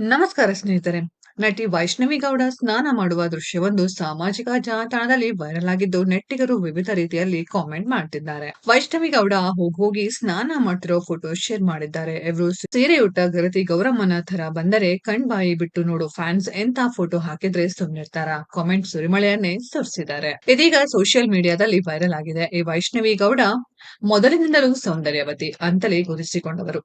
ನಮಸ್ಕಾರ ಸ್ನೇಹಿತರೆ. ನಟಿ ವೈಷ್ಣವಿ ಗೌಡ ಸ್ನಾನ ಮಾಡುವ ದೃಶ್ಯವೊಂದು ಸಾಮಾಜಿಕ ಜಾಲತಾಣದಲ್ಲಿ ವೈರಲ್ ಆಗಿದ್ದು ನೆಟ್ಟಿಗರು ವಿವಿಧ ರೀತಿಯಲ್ಲಿ ಕಾಮೆಂಟ್ ಮಾಡ್ತಿದ್ದಾರೆ. ವೈಷ್ಣವಿ ಗೌಡ ಹೋಗಿ ಸ್ನಾನ ಮಾಡ್ತಿರೋ ಫೋಟೋ ಶೇರ್ ಮಾಡಿದ್ದಾರೆ. ಇವರು ಸೀರೆಯುಟ್ಟ ಗರತಿ ಗೌರಮ್ಮನ ತರ ಬಂದರೆ ಕಣ್ಬಾಯಿ ಬಿಟ್ಟು ನೋಡು ಫ್ಯಾನ್ಸ್ ಎಂತ ಫೋಟೋ ಹಾಕಿದ್ರೆ ಸುಮ್ನಿರ್ತಾರ? ಕಾಮೆಂಟ್ ಸುರಿಮಳೆಯನ್ನೇ ಸುರಿಸಿದ್ದಾರೆ. ಇದೀಗ ಸೋಷಿಯಲ್ ಮೀಡಿಯಾದಲ್ಲಿ ವೈರಲ್ ಆಗಿದೆ. ಈ ವೈಷ್ಣವಿ ಗೌಡ ಮೊದಲಿನಿಂದಲೂ ಸೌಂದರ್ಯವತಿ ಅಂತಲೇ ಗುರುತಿಸಿಕೊಂಡವರು.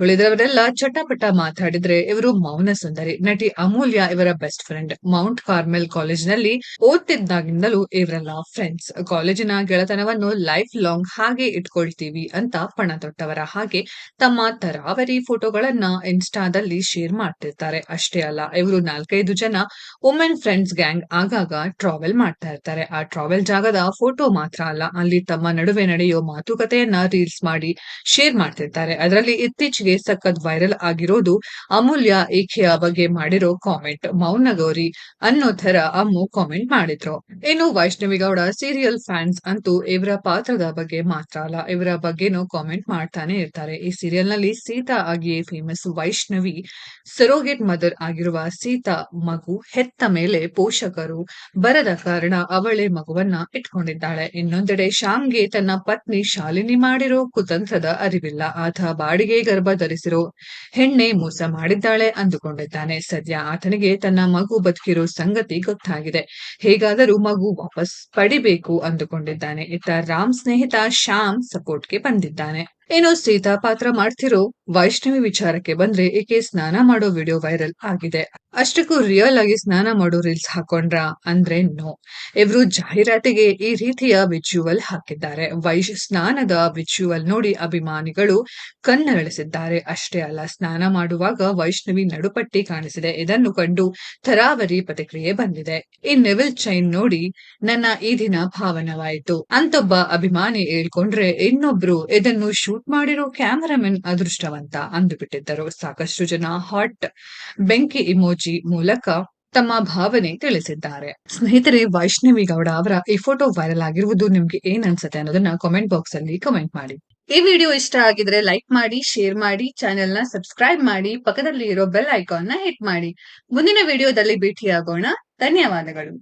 ಉಳಿದವರೆಲ್ಲ ಚಟಪಟ ಮಾತಾಡಿದ್ರೆ ಇವರು ಮೌನ ಸುಂದರಿ. ನಟಿ ಅಮೂಲ್ಯ ಇವರ ಬೆಸ್ಟ್ ಫ್ರೆಂಡ್. ಮೌಂಟ್ ಕಾರ್ಮೆಲ್ ಕಾಲೇಜಿನಲ್ಲಿ ಓದ್ತಿದ್ದಾಗಿಂದಲೂ ಇವರೆಲ್ಲ ಫ್ರೆಂಡ್ಸ್. ಕಾಲೇಜಿನ ಗೆಳತನವನ್ನು ಲೈಫ್ ಲಾಂಗ್ ಹಾಗೆ ಇಟ್ಕೊಳ್ತೀವಿ ಅಂತ ಪಣ ತೊಟ್ಟವರ. ಹಾಗೆ ತಮ್ಮ ತರಾವರಿ ಫೋಟೋಗಳನ್ನ ಇನ್ಸ್ಟಾದಲ್ಲಿ ಶೇರ್ ಮಾಡ್ತಿರ್ತಾರೆ. ಅಷ್ಟೇ ಅಲ್ಲ, ಇವರು 4-5 ಜನ ವುಮೆನ್ ಫ್ರೆಂಡ್ಸ್ ಗ್ಯಾಂಗ್ ಆಗಾಗ ಟ್ರಾವೆಲ್ ಮಾಡ್ತಾ ಇರ್ತಾರೆ. ಆ ಟ್ರಾವೆಲ್ ಜಾಗದ ಫೋಟೋ ಮಾತ್ರ ಅಲ್ಲ, ಅಲ್ಲಿ ತಮ್ಮ ನಡುವೆ ನಡೆಯೋ ಮಾತುಕತೆಯನ್ನ ರೀಲ್ಸ್ ಮಾಡಿ ಶೇರ್ ಮಾಡ್ತಿರ್ತಾರೆ. ಅದರಲ್ಲಿ ಇತ್ತೀಚೆಗೆ ಸಖತ್ ವೈರಲ್ ಆಗಿರೋದು ಅಮೂಲ್ಯ ಈಕೆಯ ಬಗ್ಗೆ ಮಾಡಿರೋ ಕಾಮೆಂಟ್. ಮೌನ ಗೌರಿ ಅನ್ನೋ ತರ ಅಮ್ಮು ಕಾಮೆಂಟ್ ಮಾಡಿದ್ರು. ಇನ್ನು ವೈಷ್ಣವಿ ಗೌಡ ಸೀರಿಯಲ್ ಫ್ಯಾನ್ಸ್ ಅಂತೂ ಇವರ ಪಾತ್ರದ ಬಗ್ಗೆ ಮಾತ್ರ ಅಲ್ಲ, ಇವರ ಬಗ್ಗೆನೂ ಕಾಮೆಂಟ್ ಮಾಡ್ತಾನೆ ಇರ್ತಾರೆ. ಈ ಸೀರಿಯಲ್ ನಲ್ಲಿ ಸೀತಾ ಆಗಿಯೇ ಫೇಮಸ್ ವೈಷ್ಣವಿ ಸರೋಗೇಟ್ ಮದರ್ ಆಗಿರುವ ಸೀತಾ ಮಗು ಹೆತ್ತ ಮೇಲೆ ಪೋಷಕರು ಬರದ ಕಾರಣ ಅವಳೇ ಮಗುವನ್ನ ಇಟ್ಕೊಂಡಿದ್ದಾಳೆ. ಇನ್ನೊಂದೆಡೆ ಶ್ಯಾಮ್ಗೆ ತನ್ನ ಪತ್ನಿ ಶಾಲಿನಿ ಮಾಡಿರೋ ಕುತಂತ್ರದ ಅರಿವಿಲ್ಲ. ಆತ ಬಾಡಿಗೆ ಗರ್ಭ ಧರಿಸಿರೋ ಹೆಣ್ಣೆ ಮೋಸ ಮಾಡಿದ್ದಾಳೆ ಅಂದುಕೊಂಡಿದ್ದಾನೆ. ಸದ್ಯ ಆತನಿಗೆ ತನ್ನ ಮಗು ಬದುಕಿರೋ ಸಂಗತಿ ಗೊತ್ತಾಗಿದೆ. ಹೇಗಾದರೂ ಮಗು ವಾಪಸ್ ಪಡಿಬೇಕು ಅಂದುಕೊಂಡಿದ್ದಾನೆ. ಇತ್ತ ರಾಮ್ ಸ್ನೇಹಿತ ಶ್ಯಾಮ್ ಸಪೋರ್ಟ್ಗೆ ಬಂದಿದ್ದಾನೆ. ಇನ್ನು ಸೀತಾ ಪಾತ್ರ ಮಾಡ್ತಿರೋ ವೈಷ್ಣವಿ ವಿಚಾರಕ್ಕೆ ಬಂದ್ರೆ ಈಕೆ ಸ್ನಾನ ಮಾಡೋ ವಿಡಿಯೋ ವೈರಲ್ ಆಗಿದೆ. ಅಷ್ಟಕ್ಕೂ ರಿಯಲ್ ಆಗಿ ಸ್ನಾನ ಮಾಡೋ ರೀಲ್ಸ್ ಹಾಕೊಂಡ್ರ ಅಂದ್ರೆ ನೋ. ಇವರು ಜಾಹೀರಾತಿಗೆ ಈ ರೀತಿಯ ವಿಜುವಲ್ ಹಾಕಿದ್ದಾರೆ. ಸ್ನಾನದ ವಿಜುವಲ್ ನೋಡಿ ಅಭಿಮಾನಿಗಳು ಕಣ್ಣರಳಿಸಿದ್ದಾರೆ. ಅಷ್ಟೇ ಅಲ್ಲ, ಸ್ನಾನ ಮಾಡುವಾಗ ವೈಷ್ಣವಿ ನಡುಪಟ್ಟಿ ಕಾಣಿಸಿದೆ. ಇದನ್ನು ಕಂಡು ತರಾವರಿ ಪ್ರತಿಕ್ರಿಯೆ ಬಂದಿದೆ. ಈ ನೆವಿಲ್ ಚೈನ್ ನೋಡಿ ನನ್ನ ಈ ದಿನ ಭಾವನವಾಯಿತು ಅಂತೊಬ್ಬ ಅಭಿಮಾನಿ ಹೇಳ್ಕೊಂಡ್ರೆ, ಇನ್ನೊಬ್ರು ಇದನ್ನು ಶೂಟ್ ಮಾಡಿರೋ ಕ್ಯಾಮರಾಮನ್ ಅದೃಷ್ಟವಂತ ಅಂದುಬಿಟ್ಟಿದ್ದರು. ಸಾಕಷ್ಟು ಜನ ಹಾಟ್ ಬೆಂಕಿ ಇಮೋಜಿ ಮೂಲಕ ತಮ್ಮ ಭಾವನೆ ತಿಳಿಸಿದ್ದಾರೆ. ಸ್ನೇಹಿತರೆ, ವೈಷ್ಣವಿ ಗೌಡ ಅವರ ಈ ಫೋಟೋ ವೈರಲ್ ಆಗಿರುವುದು ನಿಮ್ಗೆ ಏನ್ ಅನ್ಸುತ್ತೆ ಅನ್ನೋದನ್ನ ಕಾಮೆಂಟ್ ಬಾಕ್ಸ್ ಅಲ್ಲಿ ಕಮೆಂಟ್ ಮಾಡಿ. ಈ ವಿಡಿಯೋ ಇಷ್ಟ ಆಗಿದ್ರೆ ಲೈಕ್ ಮಾಡಿ, ಶೇರ್ ಮಾಡಿ, ಚಾನೆಲ್ ನ ಸಬ್ಸ್ಕ್ರೈಬ್ ಮಾಡಿ, ಪಕ್ಕದಲ್ಲಿ ಇರೋ ಬೆಲ್ ಐಕಾನ್ ನ ಹಿಟ್ ಮಾಡಿ. ಮುಂದಿನ ವಿಡಿಯೋದಲ್ಲಿ ಭೇಟಿಯಾಗೋಣ. ಧನ್ಯವಾದಗಳು.